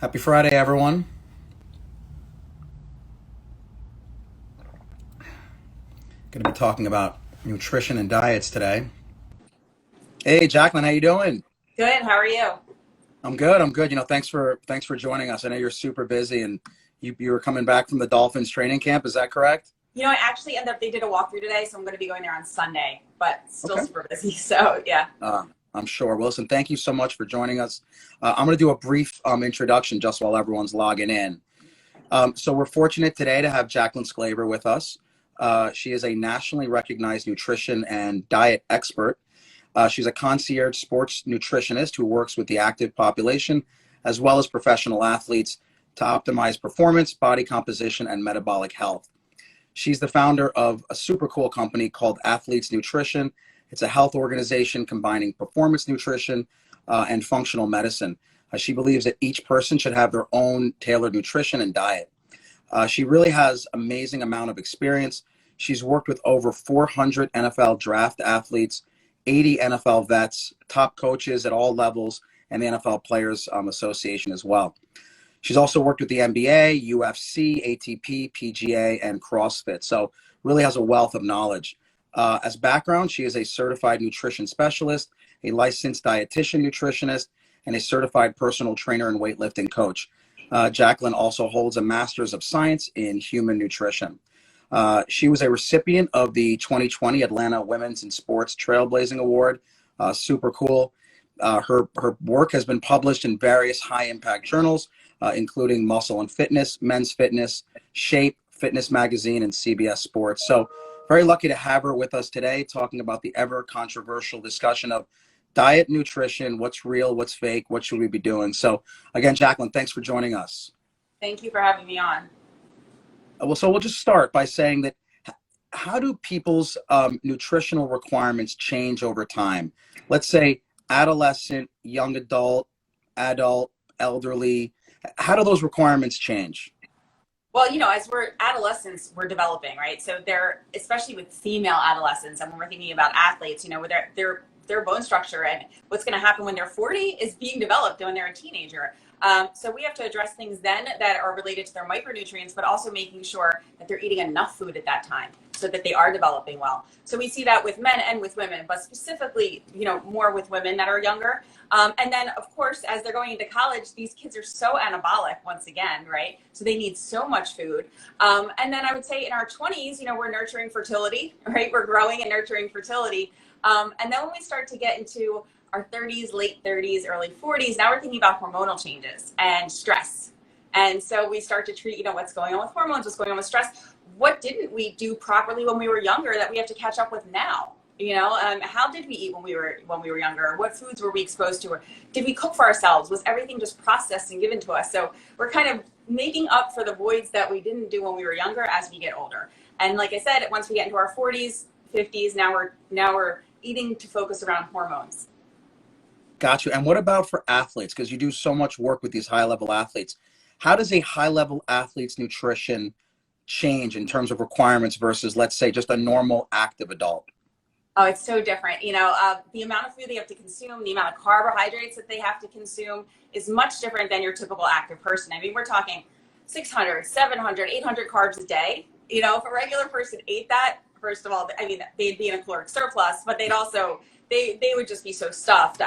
Happy Friday, everyone. Going to be talking about nutrition and diets today. Hey, Jaclyn, how you doing? Good. How are you? I'm good. I'm good. Thanks for joining us. I know you're super busy, and you were coming back from the Dolphins training camp. Is that correct? I actually they did a walkthrough today, so I'm going to be going there on Sunday, but still Okay. super busy. So yeah. I'm sure. Wilson, thank you so much for joining us. I'm going to do a brief introduction just while everyone's logging in. So we're fortunate today to have Jaclyn Sklaver with us. She is a nationally recognized nutrition and diet expert. She's a concierge sports nutritionist who works with the active population as well as professional athletes to optimize performance, body composition, and metabolic health. She's the founder of a super cool company called Athleats Nutrition. It's a health organization combining performance nutrition and functional medicine. She believes that each person should have their own tailored nutrition and diet. She really has amazing amount of experience. She's worked with over 400 NFL draft athletes, 80 NFL vets, top coaches at all levels, and the NFL Players Association as well. She's also worked with the NBA, UFC, ATP, PGA, and CrossFit. So really has a wealth of knowledge. As background, she is a certified nutrition specialist, a licensed dietitian nutritionist, and a certified personal trainer and weightlifting coach. Jaclyn also holds a master's of science in human nutrition. She was a recipient of the 2020 Atlanta Women's in Sports Trailblazing Award. Super cool. Her work has been published in various high impact journals, including Muscle and Fitness, Men's Fitness, Shape, Fitness Magazine, and CBS Sports. So very lucky to have her with us today, talking about the ever controversial discussion of diet, nutrition, what's real, what's fake, what should we be doing. So again, Jaclyn, thanks for joining us. Thank you for having me on. So we'll just start by saying that how do people's nutritional requirements change over time? Let's say adolescent, young adult, elderly. How do those requirements change? Well, as we're adolescents, we're developing, right? So they're, especially with female adolescents, and when we're thinking about athletes, with their bone structure and what's going to happen when they're 40 is being developed when they're a teenager. So we have to address things then that are related to their micronutrients, but also making sure that they're eating enough food at that time so that they are developing well. So we see that with men and with women, but specifically, more with women that are younger. And then, of course, as they're going into college, these kids are so anabolic once again, right? So they need so much food. And then I would say in our 20s, we're nurturing fertility, right? We're growing and nurturing fertility. And then when we start to get into our 30s, late 30s, early 40s, now we're thinking about hormonal changes and stress. And so we start to treat, what's going on with hormones, what's going on with stress. What didn't we do properly when we were younger that we have to catch up with now? How did we eat when we were younger? What foods were we exposed to? Or did we cook for ourselves? Was everything just processed and given to us? So we're kind of making up for the voids that we didn't do when we were younger as we get older. And like I said, once we get into our 40s, 50s, now we're eating to focus around hormones. Got you. And what about for athletes? Because you do so much work with these high level athletes. How does a high level athlete's nutrition change in terms of requirements versus, let's say, just a normal active adult? Oh, it's so different. The amount of food they have to consume, the amount of carbohydrates that they have to consume is much different than your typical active person. I mean, we're talking 600, 700, 800 carbs a day. If a regular person ate that, first of all, I mean, they'd be in a caloric surplus, but they'd also, they would just be so stuffed.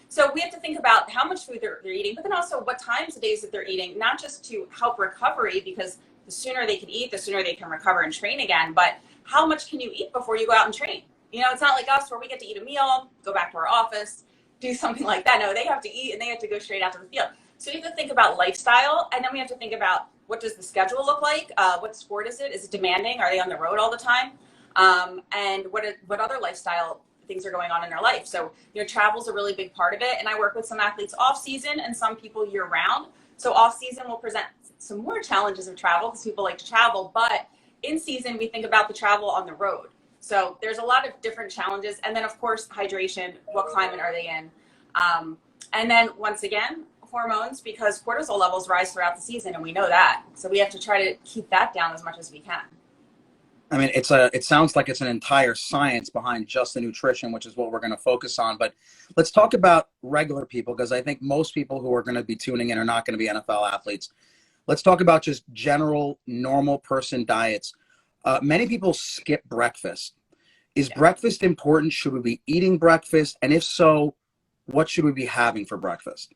So we have to think about how much food they're eating, but then also what times of days that they're eating, not just to help recovery, because the sooner they can eat, the sooner they can recover and train again, but how much can you eat before you go out and train? It's not like us where we get to eat a meal, go back to our office, do something like that. No, they have to eat and they have to go straight out to the field. So we have to think about lifestyle, and then we have to think about what does the schedule look like? What sport is it? Is it demanding? Are they on the road all the time? And what other lifestyle things are going on in their life? So, travel is a really big part of it. And I work with some athletes off season and some people year round. So off season will present some more challenges of travel because people like to travel, but in season, we think about the travel on the road. So there's a lot of different challenges. And then of course, hydration, what climate are they in? And then once again, hormones, because cortisol levels rise throughout the season and we know that. So we have to try to keep that down as much as we can. I mean, it sounds like it's an entire science behind just the nutrition, which is what we're going to focus on. But let's talk about regular people, because I think most people who are going to be tuning in are not going to be NFL athletes. Let's talk about just general normal person diets. Many people skip breakfast. Is breakfast important? Should we be eating breakfast? And if so, what should we be having for breakfast?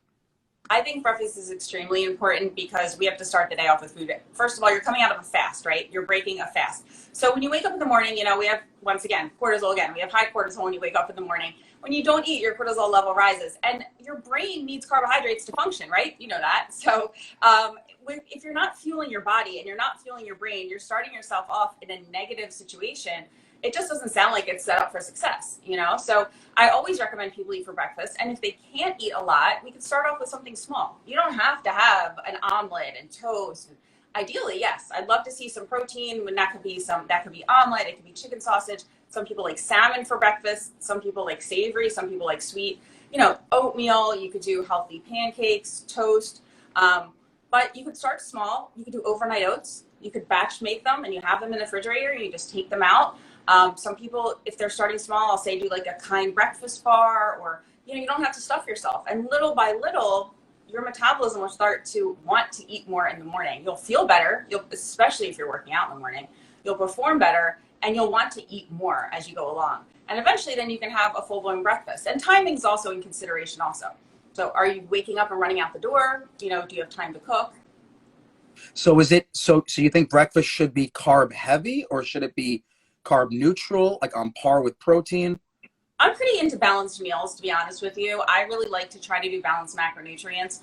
I think breakfast is extremely important because we have to start the day off with food. First of all, you're coming out of a fast, right? You're breaking a fast. So when you wake up in the morning, you know, we have, once again, cortisol again. We have high cortisol when you wake up in the morning. When you don't eat, your cortisol level rises. And your brain needs carbohydrates to function, right? You know that. So if you're not fueling your body and you're not fueling your brain, you're starting yourself off in a negative situation. It just doesn't sound like it's set up for success, you know? So I always recommend people eat for breakfast. And if they can't eat a lot, we can start off with something small. You don't have to have an omelet and toast. Ideally, yes, I'd love to see some protein. When that could be omelet, it could be chicken sausage. Some people like salmon for breakfast. Some people like savory. Some people like sweet. You know, oatmeal. You could do healthy pancakes, toast. But you could start small. You could do overnight oats. You could batch make them and you have them in the refrigerator and you just take them out. Some people, if they're starting small, I'll say do like a kind breakfast bar, or, you know, you don't have to stuff yourself. And little by little, your metabolism will start to want to eat more in the morning. You'll feel better, especially if you're working out in the morning, you'll perform better and you'll want to eat more as you go along. And eventually then you can have a full-blown breakfast. And timing's also in consideration also. So are you waking up and running out the door? You know, do you have time to cook? So so you think breakfast should be carb heavy, or should it be carb neutral, like on par with protein? I'm pretty into balanced meals, to be honest with you. I really like to try to do balanced macronutrients.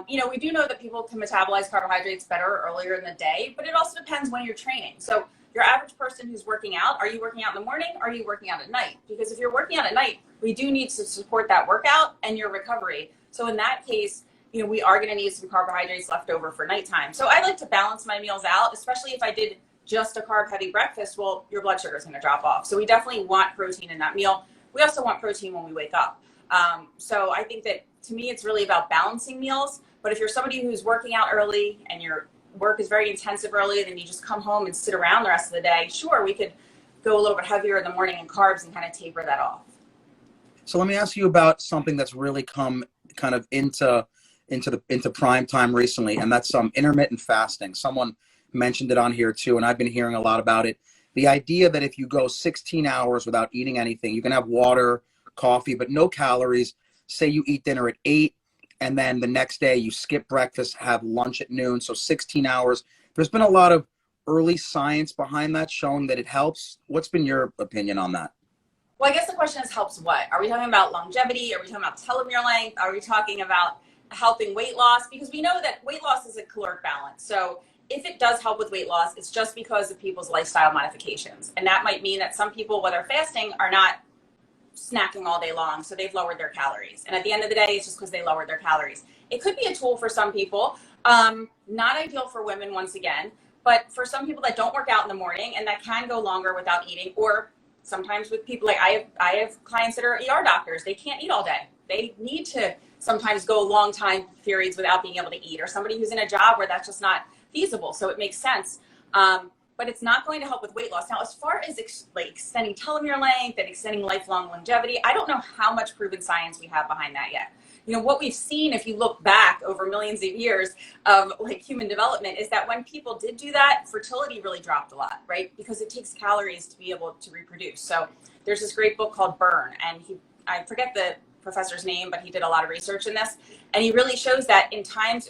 You know, we do know that people can metabolize carbohydrates better earlier in the day, but it also depends when you're training. So your average person who's working out, are you working out in the morning? Or are you working out at night? Because if you're working out at night, we do need to support that workout and your recovery. So in that case, you know, we are going to need some carbohydrates left over for nighttime. So I like to balance my meals out, especially if I did just a carb heavy breakfast. Well, your blood sugar is going to drop off. So we definitely want protein in that meal. We also want protein when we wake up. So I think that, to me, it's really about balancing meals. But if you're somebody who's working out early and your work is very intensive early, then you just come home and sit around the rest of the day, sure, we could go a little bit heavier in the morning in carbs and kind of taper that off. So let me ask you about something that's really come kind of into prime time recently, and that's intermittent fasting. Someone mentioned it on here too, and I've been hearing a lot about it. The idea that if you go 16 hours without eating anything, you can have water, coffee, but no calories. Say you eat dinner at 8, and then the next day you skip breakfast, have lunch at noon, so 16 hours. There's been a lot of early science behind that showing that it helps. What's been your opinion on that? Well, I guess the question is, helps what? Are we talking about longevity? Are we talking about telomere length? Are we talking about helping weight loss? Because we know that weight loss is a caloric balance. So if it does help with weight loss, it's just because of people's lifestyle modifications. And that might mean that some people, whether fasting, are not snacking all day long, so they've lowered their calories. And at the end of the day, it's just because they lowered their calories. It could be a tool for some people. Not ideal for women, once again, but for some people that don't work out in the morning and that can go longer without eating, or sometimes with people like I have clients that are ER doctors, they can't eat all day. They need to sometimes go long time periods without being able to eat, or somebody who's in a job where that's just not feasible. So it makes sense. But it's not going to help with weight loss. Now, as far as extending telomere length and extending lifelong longevity, I don't know how much proven science we have behind that yet. You know, what we've seen, if you look back over millions of years of like human development, is that when people did do that, fertility really dropped a lot, right? Because it takes calories to be able to reproduce. So there's this great book called Burn, and I forget the professor's name, but he did a lot of research in this. And he really shows that in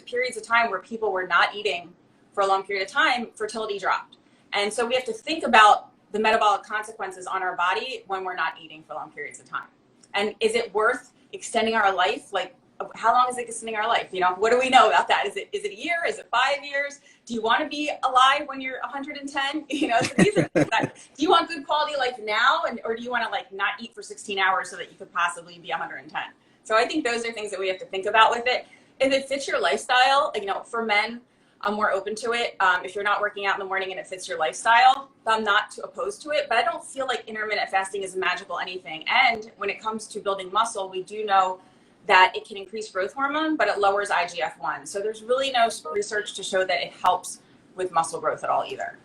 periods of time where people were not eating for a long period of time, fertility dropped. And so we have to think about the metabolic consequences on our body when we're not eating for long periods of time. And is it worth extending our life? Like, how long is it extending our life? You know, what do we know about that? Is it a year? Is it 5 years? Do you want to be alive when you're 110? You know, so these are things that, do you want good quality life now, or do you want to like not eat for 16 hours so that you could possibly be 110? So I think those are things that we have to think about with it. If it fits your lifestyle, you know, for men, I'm more open to it. If you're not working out in the morning and it fits your lifestyle, I'm not too opposed to it, but I don't feel like intermittent fasting is magical anything. And when it comes to building muscle, we do know that it can increase growth hormone, but it lowers IGF-1. So there's really no research to show that it helps with muscle growth at all either.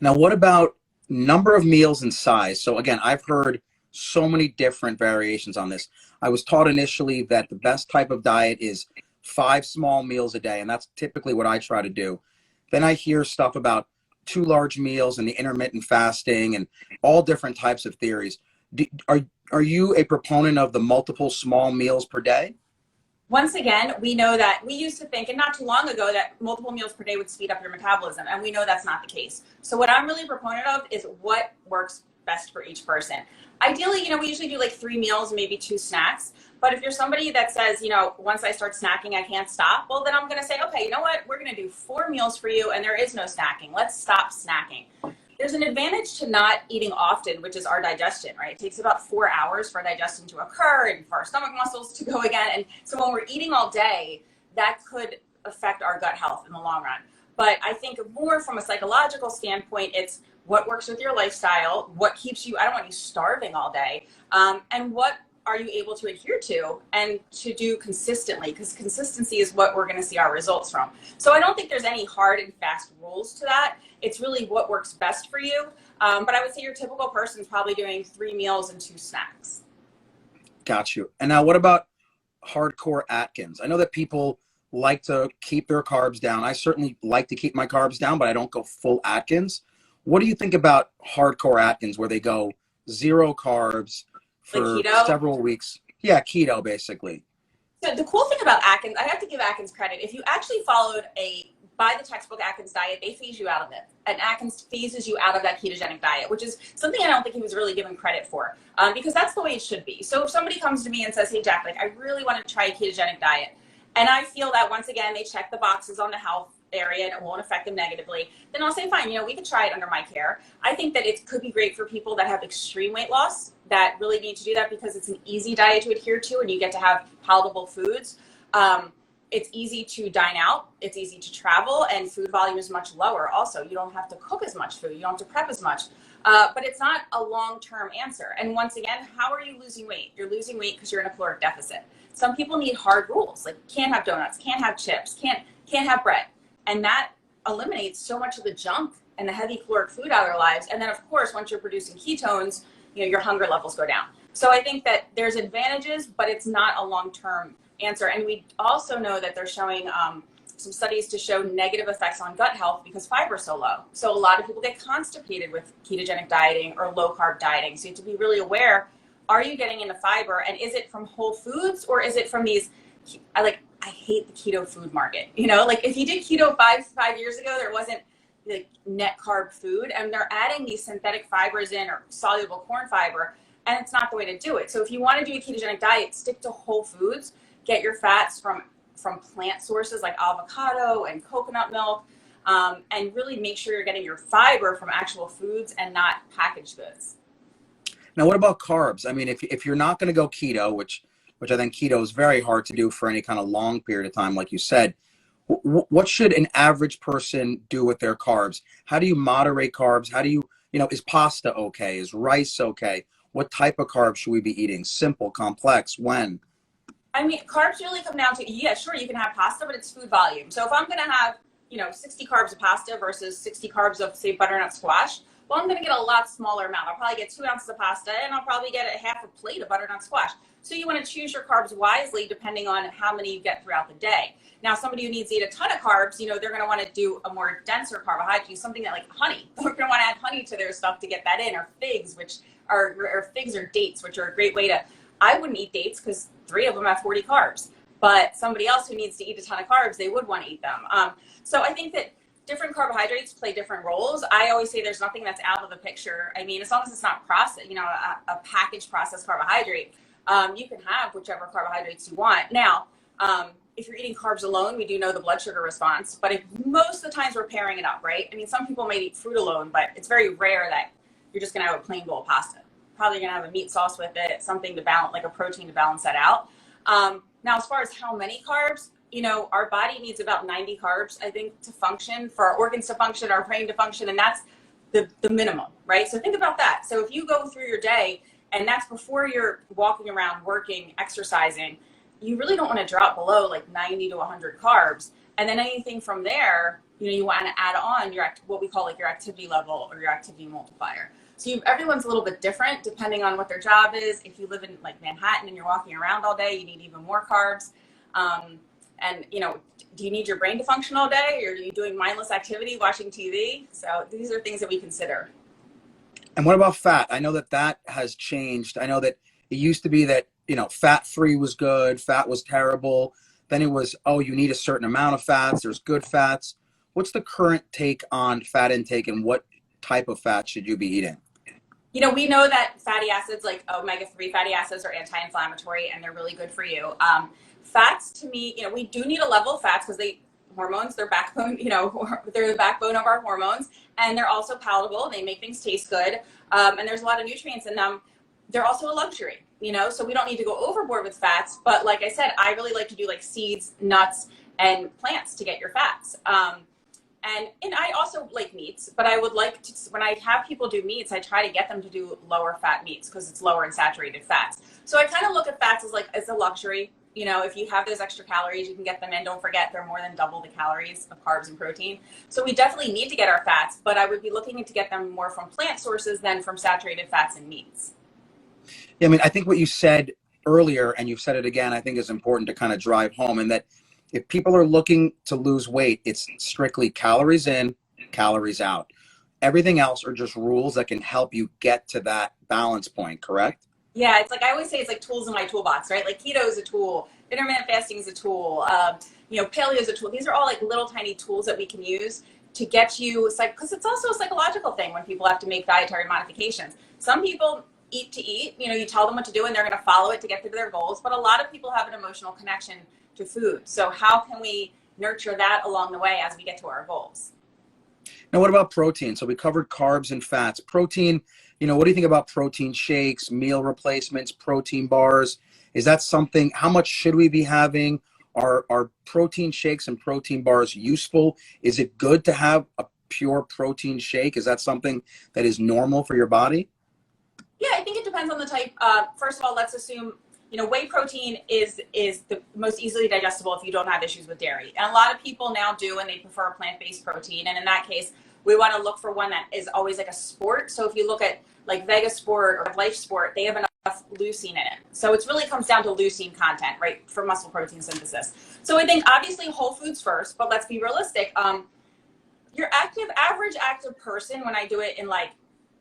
Now, what about number of meals and size? So again, I've heard so many different variations on this. I was taught initially that the best type of diet is 5 small meals a day, and that's typically what I try to do. Then I hear stuff about 2 large meals and the intermittent fasting and all different types of theories. Are you a proponent of the multiple small meals per day? Once again, we know that we used to think, and not too long ago, that multiple meals per day would speed up your metabolism, and we know that's not the case. So what I'm really a proponent of is what works best for each person. Ideally, we usually do like 3 meals, maybe 2 snacks. But if you're somebody that says, once I start snacking, I can't stop, well, then I'm going to say, okay, you know what? We're going to do 4 meals for you, and there is no snacking. Let's stop snacking. There's an advantage to not eating often, which is our digestion, right? It takes about 4 hours for digestion to occur and for our stomach muscles to go again. And so when we're eating all day, that could affect our gut health in the long run. But I think more from a psychological standpoint, it's what works with your lifestyle, what keeps you, I don't want you starving all day, and what are you able to adhere to and to do consistently, because consistency is what we're going to see our results from. So I don't think there's any hard and fast rules to that. It's really what works best for you. But I would say your typical person is probably doing 3 meals and 2 snacks. Got you. And now what about hardcore Atkins? I know that people like to keep their carbs down. I certainly like to keep my carbs down, but I don't go full Atkins. What do you think about hardcore Atkins, where they go 0 carbs for several weeks? Yeah, keto basically. So the cool thing about Atkins, I have to give Atkins credit. If you actually followed by the textbook Atkins diet, they phase you out of it. And Atkins phases you out of that ketogenic diet, which is something I don't think he was really given credit for, because that's the way it should be. So if somebody comes to me and says, hey, Jack, I really want to try a ketogenic diet, and I feel that once again, they check the boxes on the health area and it won't affect them negatively, then I'll say, fine, we could try it under my care. I think that it could be great for people that have extreme weight loss that really need to do that, because it's an easy diet to adhere to and you get to have palatable foods. It's easy to dine out, it's easy to travel, and food volume is much lower. Also, you don't have to cook as much food, you don't have to prep as much, but it's not a long-term answer. And once again, how are you losing weight? You're losing weight because you're in a caloric deficit. Some people need hard rules, like can't have donuts, can't have chips, can't have bread. And that eliminates so much of the junk and the heavy caloric food out of their lives. And then of course, once you're producing ketones, your hunger levels go down. So I think that there's advantages, but it's not a long-term answer. And we also know that they're showing some studies to show negative effects on gut health because fiber is so low. So a lot of people get constipated with ketogenic dieting or low carb dieting. So you have to be really aware, are you getting into fiber, and is it from whole foods, or is it from these, I hate the keto food market. If you did keto five years ago, there wasn't like net carb food, and they're adding these synthetic fibers in, or soluble corn fiber, and it's not the way to do it. So if you want to do a ketogenic diet, stick to whole foods, get your fats from plant sources like avocado and coconut milk, and really make sure you're getting your fiber from actual foods and not packaged goods. Now, what about carbs? I mean, if you're not going to go keto, which I think keto is very hard to do for any kind of long period of time, like you said, what should an average person do with their carbs? How do you moderate carbs? How do you, is pasta okay? Is rice okay? What type of carbs should we be eating? Simple, complex, when? I mean, carbs really come down to, yeah, sure, you can have pasta, but it's food volume. So if I'm going to have, 60 carbs of pasta versus 60 carbs of, say, butternut squash, well, I'm going to get a lot smaller amount. I'll probably get 2 ounces of pasta, and I'll probably get a half a plate of butternut squash. So you want to choose your carbs wisely depending on how many you get throughout the day. Now, somebody who needs to eat a ton of carbs, they're going to want to do a more denser carbohydrate, something that like honey. They're going to want to add honey to their stuff to get that in, or figs, or dates, which are a great way to, I wouldn't eat dates because 3 of them have 40 carbs, but somebody else who needs to eat a ton of carbs, they would want to eat them. So I think that different carbohydrates play different roles. I always say there's nothing that's out of the picture. I mean, as long as it's not processed, a packaged processed carbohydrate, you can have whichever carbohydrates you want. Now, if you're eating carbs alone, we do know the blood sugar response, but most of the times we're pairing it up, right? I mean, some people might eat fruit alone, but it's very rare that you're just going to have a plain bowl of pasta. Probably going to have a meat sauce with it, something to balance, like a protein to balance that out. Now, as far as how many carbs, our body needs about 90 carbs, I think, to function, for our organs to function, our brain to function, and that's the minimum, right? So think about that. So if you go through your day, and that's before you're walking around, working, exercising, you really don't want to drop below like 90 to 100 carbs. And then anything from there, you want to add on what we call like your activity level or your activity multiplier. So everyone's a little bit different depending on what their job is. If you live in like Manhattan and you're walking around all day, you need even more carbs. And do you need your brain to function all day, or are you doing mindless activity, watching TV? So these are things that we consider. And what about fat? I know that has changed. I know that it used to be that, fat-free was good, fat was terrible. Then it was, you need a certain amount of fats, there's good fats. What's the current take on fat intake, and what type of fat should you be eating? We know that fatty acids like omega-3 fatty acids are anti-inflammatory and they're really good for you. Fats, to me, we do need a level of fats because they're backbone, they're the backbone of our hormones, and they're also palatable. They make things taste good. And there's a lot of nutrients in them. They're also a luxury, so we don't need to go overboard with fats. But like I said, I really like to do like seeds, nuts, and plants to get your fats. And I also like meats, but I would like to, when I have people do meats, I try to get them to do lower fat meats because it's lower in saturated fats. So I kind of look at fats as a luxury. If you have those extra calories, you can get them in. Don't forget, they're more than double the calories of carbs and protein. So we definitely need to get our fats, but I would be looking to get them more from plant sources than from saturated fats and meats. Yeah, I mean, I think what you said earlier, and you've said it again, I think is important to kind of drive home, and that if people are looking to lose weight, it's strictly calories in, calories out. Everything else are just rules that can help you get to that balance point, correct? Yeah, it's like I always say, it's like tools in my toolbox, right? Like keto is a tool, intermittent fasting is a tool, paleo is a tool. These are all like little tiny tools that we can use to get you, because it's also a psychological thing when people have to make dietary modifications. Some people eat to eat, you tell them what to do and they're going to follow it to get to their goals. But a lot of people have an emotional connection to food. So how can we nurture that along the way as we get to our goals? Now, what about protein? So we covered carbs and fats. Protein, what do you think about protein shakes, meal replacements, protein bars? Is that something, how much should we be having? Are protein shakes and protein bars useful? Is it good to have a pure protein shake? Is that something that is normal for your body? Yeah, I think it depends on the type. First of all, let's assume whey protein is the most easily digestible if you don't have issues with dairy. And a lot of people now do, and they prefer a plant-based protein. And in that case, we want to look for one that is always like a sport. So if you look at like Vega Sport or Life Sport, they have enough leucine in it. So it really comes down to leucine content, right, for muscle protein synthesis. So I think obviously whole foods first, but let's be realistic. Your average active person, when I do it in like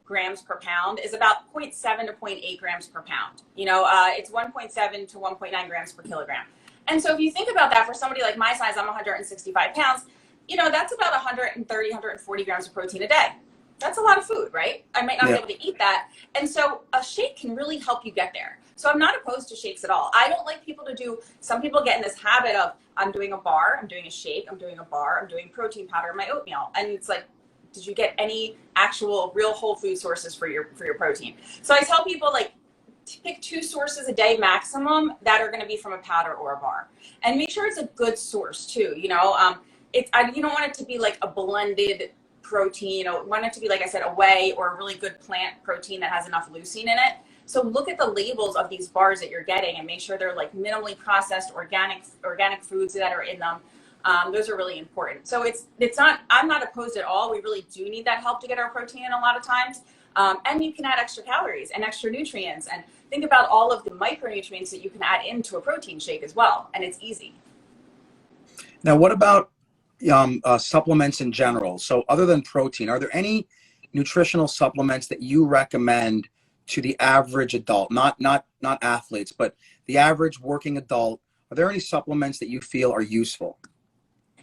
grams per pound, is about 0.7 to 0.8 grams per pound. It's 1.7 to 1.9 grams per kilogram. And so if you think about that, for somebody like my size, I'm 165 pounds, that's about 130, 140 grams of protein a day. That's a lot of food, right? I might not be able to eat that. And so a shake can really help you get there. So I'm not opposed to shakes at all. I don't like people to do, some people get in this habit of, I'm doing a bar, I'm doing a shake, I'm doing a bar, I'm doing protein powder in my oatmeal. And it's like, did you get any actual real whole food sources for your protein? So I tell people to pick 2 sources a day maximum that are going to be from a powder or a bar, and make sure it's a good source too. You don't want it to be like a blended protein. You want it to be, like I said, a whey or a really good plant protein that has enough leucine in it. So look at the labels of these bars that you're getting and make sure they're like minimally processed organic foods that are in them. Those are really important. So I'm not opposed at all. We really do need that help to get our protein in a lot of times. And you can add extra calories and extra nutrients, and think about all of the micronutrients that you can add into a protein shake as well. And it's easy. Now, what about supplements in general? So other than protein, are there any nutritional supplements that you recommend to the average adult, not athletes, but the average working adult? Are there any supplements that you feel are useful?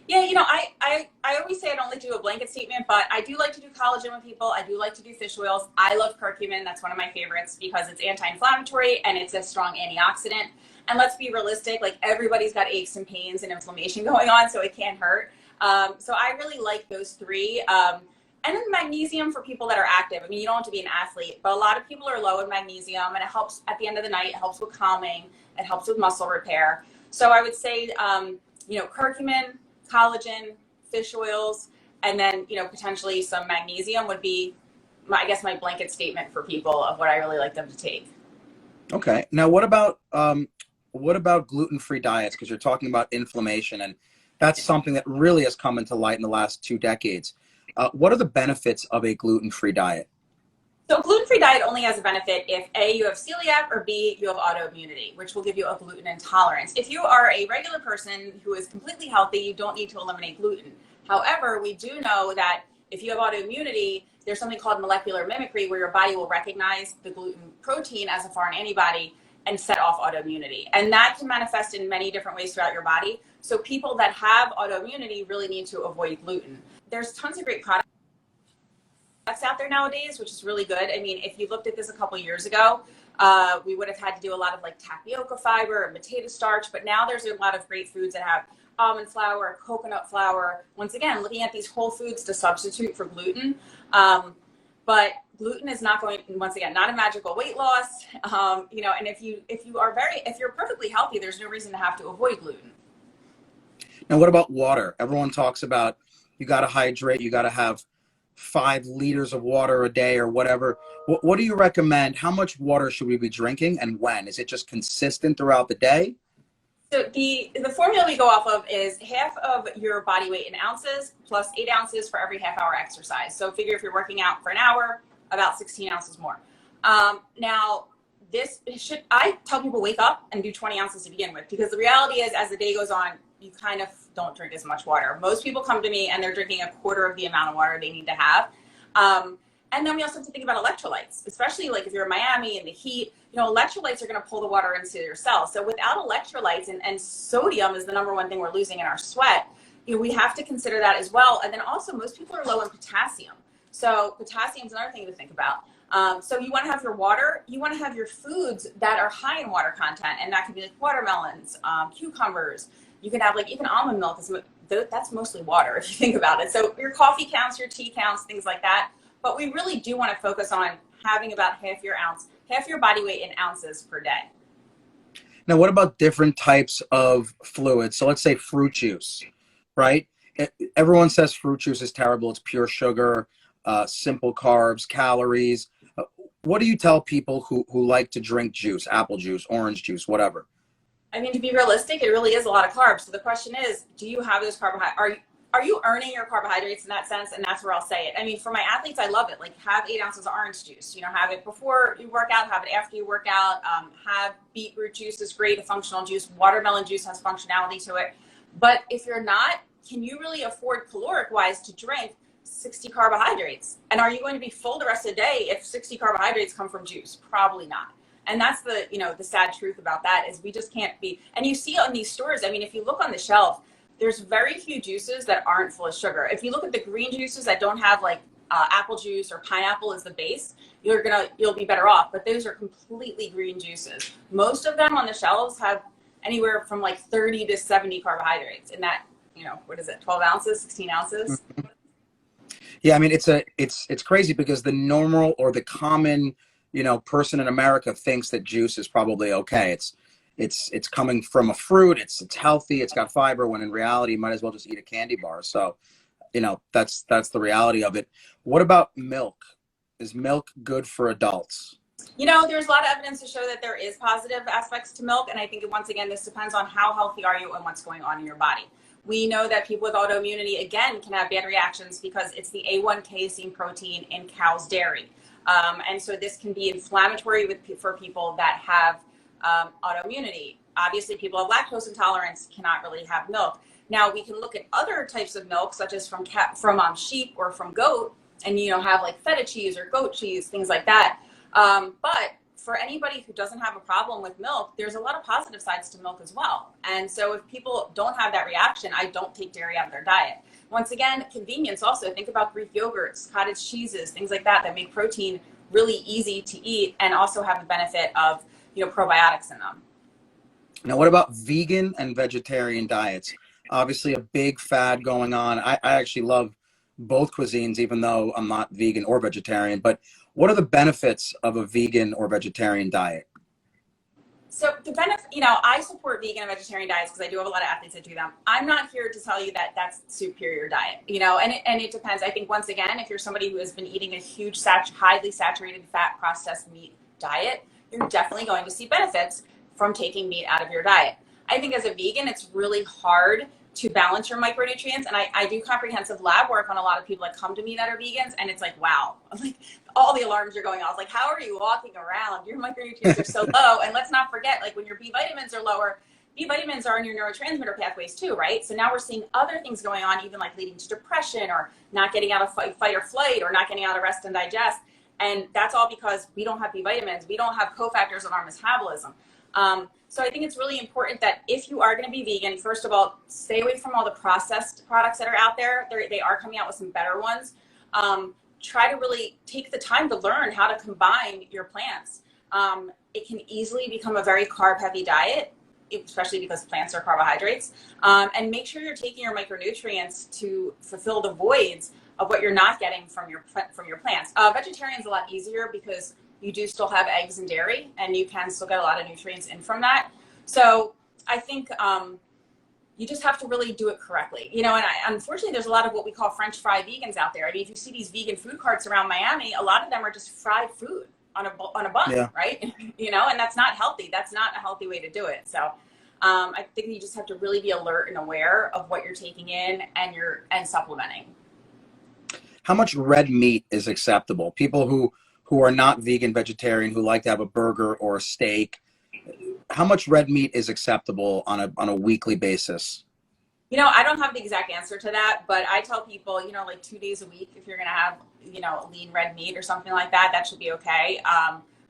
Yeah, I always say I don't like to do a blanket statement, but I do like to do collagen with people. I do like to do fish oils. I love curcumin. That's one of my favorites because it's anti-inflammatory and it's a strong antioxidant. And let's be realistic, like everybody's got aches and pains and inflammation going on, so it can't hurt. So I really like those 3. And then magnesium for people that are active. I mean, you don't have to be an athlete, but a lot of people are low in magnesium, and it helps at the end of the night. It helps with calming. It helps with muscle repair. So I would say, curcumin, collagen, fish oils, and then, potentially some magnesium would be, my blanket statement for people of what I really like them to take. Okay. Now, what about gluten-free diets? Because you're talking about inflammation, and That's something that really has come into light in the last 2 decades. What are the benefits of a gluten-free diet? So gluten-free diet only has a benefit if A, you have celiac, or B, you have autoimmunity, which will give you a gluten intolerance. If you are a regular person who is completely healthy, you don't need to eliminate gluten. However, we do know that if you have autoimmunity, there's something called molecular mimicry where your body will recognize the gluten protein as a foreign antibody and set off autoimmunity. And that can manifest in many different ways throughout your body. So people that have autoimmunity really need to avoid gluten. There's tons of great products out there nowadays, which is really good. I mean, if you looked at this a couple years ago, we would have had to do a lot of like tapioca fiber and potato starch, but now there's a lot of great foods that have almond flour, coconut flour. Once again, looking at these whole foods to substitute for gluten. But gluten is not going, once again, not a magical weight loss. You know, and if you're perfectly healthy, there's no reason to have to avoid gluten. Now, what about water? Everyone talks about you got to hydrate, you got to have 5 liters of water a day or whatever. What do you recommend? How much water should we be drinking and when? Is it just consistent throughout the day? So the formula we go off of is half of your body weight in ounces plus 8 ounces for every half-hour exercise. So figure if you're working out for an hour, about 16 ounces more. Now, I tell people wake up and do 20 ounces to begin with, because the reality is as the day goes on, you kind of don't drink as much water. Most people come to me and they're drinking a quarter of the amount of water they need to have. And then we also have to think about electrolytes, especially like if you're in Miami and the heat, you know, electrolytes are going to pull the water into your cells. So without electrolytes, and sodium is the #1 thing we're losing in our sweat, you know, we have to consider that as well. And then also most people are low in potassium. So potassium is another thing to think about. So you want to have your water, you want to have your foods that are high in water content, and that could be like watermelons, cucumbers. You can have like even almond milk, that's mostly water if you think about it. So your coffee counts, your tea counts, things like that. But we really do want to focus on having about half your body weight in ounces per day. Now, what about different types of fluids? So let's say fruit juice, right? Everyone says fruit juice is terrible. It's pure sugar, simple carbs, calories. What do you tell people who like to drink juice, apple juice, orange juice, whatever? I mean, to be realistic, it really is a lot of carbs. So the question is, do you have those carbohydrates? Are you earning your carbohydrates in that sense? And that's where I'll say it. I mean, for my athletes, I love it. Like have 8 ounces of orange juice, you know, have it before you work out, have it after you work out, have beetroot juice is great, a functional juice. Watermelon juice has functionality to it. But if you're not, can you really afford caloric wise to drink 60 carbohydrates? And are you going to be full the rest of the day if 60 carbohydrates come from juice? Probably not. And that's the, you know, the sad truth about that is we just can't be, and you see on these stores, I mean, if you look on the shelf, there's very few juices that aren't full of sugar. If you look at the green juices that don't have like apple juice or pineapple as the base, you'll be better off. But those are completely green juices. Most of them on the shelves have anywhere from like 30 to 70 carbohydrates in that, you know, what is it, 12 ounces, 16 ounces? Yeah, I mean, it's crazy because the normal or the common, you know, person in America thinks that juice is probably okay. It's coming from a fruit. It's healthy. It's got fiber. When in reality, you might as well just eat a candy bar. So, you know, that's the reality of it. What about milk? Is milk good for adults? You know, there's a lot of evidence to show that there is positive aspects to milk. And I think once again, this depends on how healthy are you and what's going on in your body. We know that people with autoimmunity, again, can have bad reactions because it's the A1 casein protein in cow's dairy. And so this can be inflammatory for people that have autoimmunity. Obviously, people have lactose intolerance cannot really have milk. Now, we can look at other types of milk, such as from sheep or from goat, and, you know, have like feta cheese or goat cheese, things like that. But for anybody who doesn't have a problem with milk, there's a lot of positive sides to milk as well. And so if people don't have that reaction, I don't take dairy out of their diet. Once again, convenience also. Think about Greek yogurts, cottage cheeses, things like that make protein really easy to eat and also have the benefit of, you know, probiotics in them. Now, what about vegan and vegetarian diets? Obviously a big fad going on. I actually love both cuisines, even though I'm not vegan or vegetarian, but what are the benefits of a vegan or vegetarian diet? So the benefit, you know, I support vegan and vegetarian diets because I do have a lot of athletes that do them. I'm not here to tell you that that's superior diet, you know, and it depends. I think once again, if you're somebody who has been eating a huge, highly saturated fat processed meat diet, you're definitely going to see benefits from taking meat out of your diet. I think as a vegan, it's really hard to balance your micronutrients. And I do comprehensive lab work on a lot of people that come to me that are vegans, and it's like, wow, like all the alarms are going off. Like, how are you walking around? Your micronutrients are so low. And let's not forget, like when your B vitamins are lower, B vitamins are in your neurotransmitter pathways too, right? So now we're seeing other things going on, even like leading to depression or not getting out of fight or flight or not getting out of rest and digest. And that's all because we don't have B vitamins. We don't have cofactors in our metabolism. So I think it's really important that if you are going to be vegan, first of all, stay away from all the processed products that are out there. They are coming out with some better ones. Try to really take the time to learn how to combine your plants. It can easily become a very carb-heavy diet, especially because plants are carbohydrates. And make sure you're taking your micronutrients to fulfill the voids of what you're not getting from your plants. Vegetarian's a lot easier because you do still have eggs and dairy, and you can still get a lot of nutrients in from that. So I think you just have to really do it correctly. You know, and unfortunately, there's a lot of what we call French fry vegans out there. I mean, if you see these vegan food carts around Miami, a lot of them are just fried food on a bun, yeah. Right? You know, and that's not healthy. That's not a healthy way to do it. So I think you just have to really be alert and aware of what you're taking in and supplementing. How much red meat is acceptable? People who are not vegan, vegetarian, who like to have a burger or a steak, how much red meat is acceptable on a weekly basis? You know, I don't have the exact answer to that, but I tell people, you know, like 2 days a week, if you're going to have, you know, lean red meat or something like that, that should be okay.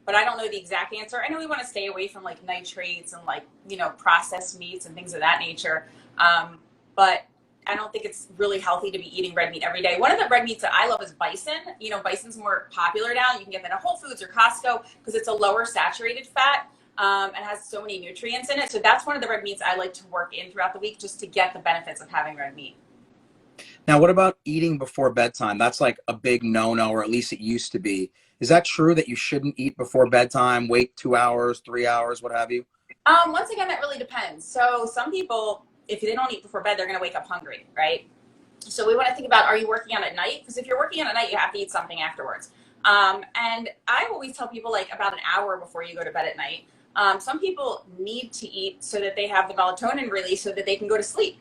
But I don't know the exact answer. I know we want to stay away from like nitrates and like, you know, processed meats and things of that nature. But I don't think it's really healthy to be eating red meat every day. One of the red meats that I love is bison. You know, bison's more popular now. You can get that at Whole Foods or Costco because it's a lower saturated fat and has so many nutrients in it. So that's one of the red meats I like to work in throughout the week just to get the benefits of having red meat. Now, what about eating before bedtime? That's like a big no-no, or at least it used to be. Is that true that you shouldn't eat before bedtime, wait 2 hours, 3 hours, what have you? Once again, that really depends. So some people, if they don't eat before bed, they're going to wake up hungry, right? So we want to think about, are you working out at night? Because if you're working out at night, you have to eat something afterwards. And I always tell people like about an hour before you go to bed at night. Some people need to eat so that they have the melatonin release so that they can go to sleep.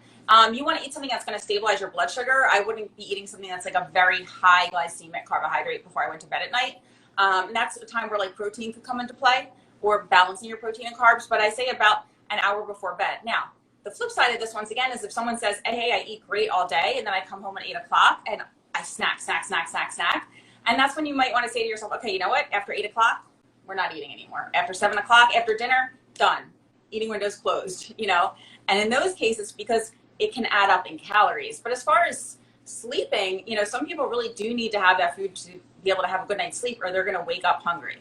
You want to eat something that's going to stabilize your blood sugar. I wouldn't be eating something that's like a very high glycemic carbohydrate before I went to bed at night. And that's a time where like protein could come into play, or balancing your protein and carbs. But I say about an hour before bed. Now, the flip side of this, once again, is if someone says, hey, I eat great all day, and then I come home at 8 o'clock and I snack. And that's when you might want to say to yourself, okay, you know what? After 8 o'clock, we're not eating anymore. After 7 o'clock, after dinner, done. Eating window's closed, you know? And in those cases, because it can add up in calories. But as far as sleeping, you know, some people really do need to have that food to be able to have a good night's sleep, or they're going to wake up hungry.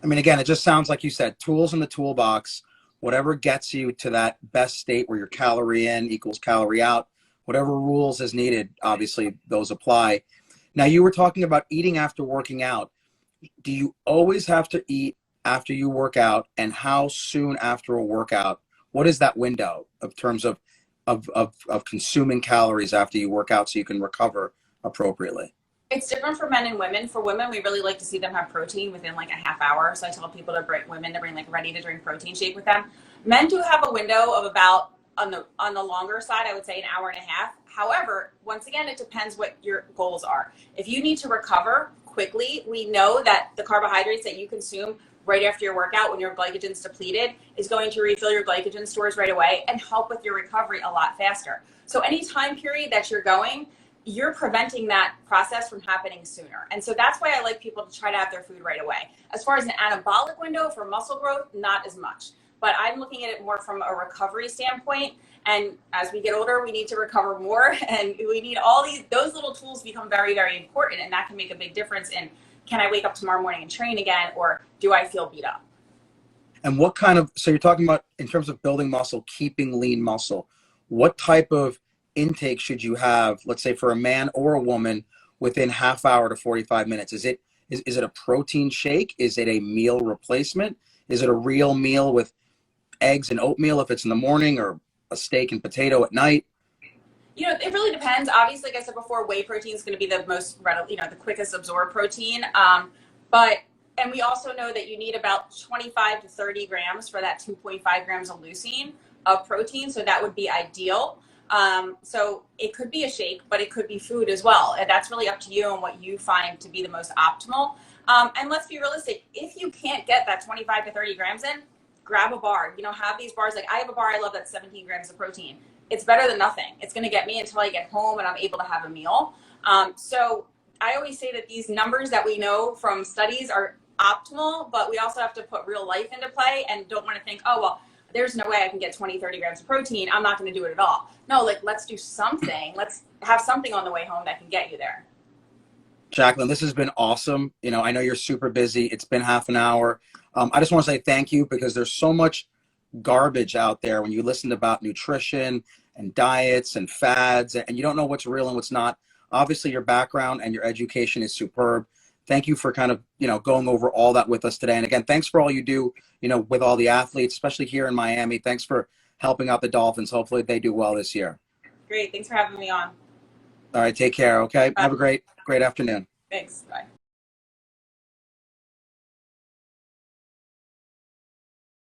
I mean, again, it just sounds like you said, tools in the toolbox. Whatever gets you to that best state where your calorie in equals calorie out, whatever rules is needed, obviously those apply. Now, you were talking about eating after working out. Do you always have to eat after you work out, and how soon after a workout? What is that window in terms of consuming calories after you work out so you can recover appropriately? It's different for men and women. For women, we really like to see them have protein within like a half hour. So I tell people to bring women to bring like ready to drink protein shake with them. Men do have a window of about, on the longer side, I would say an hour and a half. However, once again, it depends what your goals are. If you need to recover quickly, we know that the carbohydrates that you consume right after your workout when your glycogen's depleted is going to refill your glycogen stores right away and help with your recovery a lot faster. So any time period that you're going, you're preventing that process from happening sooner. And so that's why I like people to try to have their food right away. As far as an anabolic window for muscle growth, not as much. But I'm looking at it more from a recovery standpoint. And as we get older, we need to recover more. And we need those little tools become very, very important. And that can make a big difference in, can I wake up tomorrow morning and train again? Or do I feel beat up? And what kind of, so you're talking about in terms of building muscle, keeping lean muscle, what type of intake should you have, let's say for a man or a woman, within half hour to 45 minutes? Is it a protein shake? Is it a meal replacement? Is it a real meal with eggs and oatmeal if it's in the morning, or a steak and potato at night? You know, it really depends. Obviously, like I said before, whey protein is going to be the most readily, the quickest absorbed protein. And we also know that you need about 25 to 30 grams for that 2.5 grams of leucine. of protein. So that would be ideal. So it could be a shake, but it could be food as well. And that's really up to you and what you find to be the most optimal. And let's be realistic. If you can't get that 25 to 30 grams in, grab a bar. You know, have these bars. Like I have a bar I love that's 17 grams of protein. It's better than nothing. It's going to get me until I get home and I'm able to have a meal. So I always say that these numbers that we know from studies are optimal, but we also have to put real life into play and don't want to think, oh, well, there's no way I can get 20, 30 grams of protein. I'm not going to do it at all. No, like, let's do something. Let's have something on the way home that can get you there. Jaclyn, this has been awesome. You know, I know you're super busy. It's been half an hour. I just want to say thank you because there's so much garbage out there when you listen about nutrition and diets and fads, and you don't know what's real and what's not. Obviously, your background and your education is superb. Thank you for kind of, you know, going over all that with us today. And again, thanks for all you do, you know, with all the athletes, especially here in Miami. Thanks for helping out the Dolphins. Hopefully they do well this year. Great. Thanks for having me on. All right. Take care. Okay. Bye. Have a great afternoon. Thanks. Bye.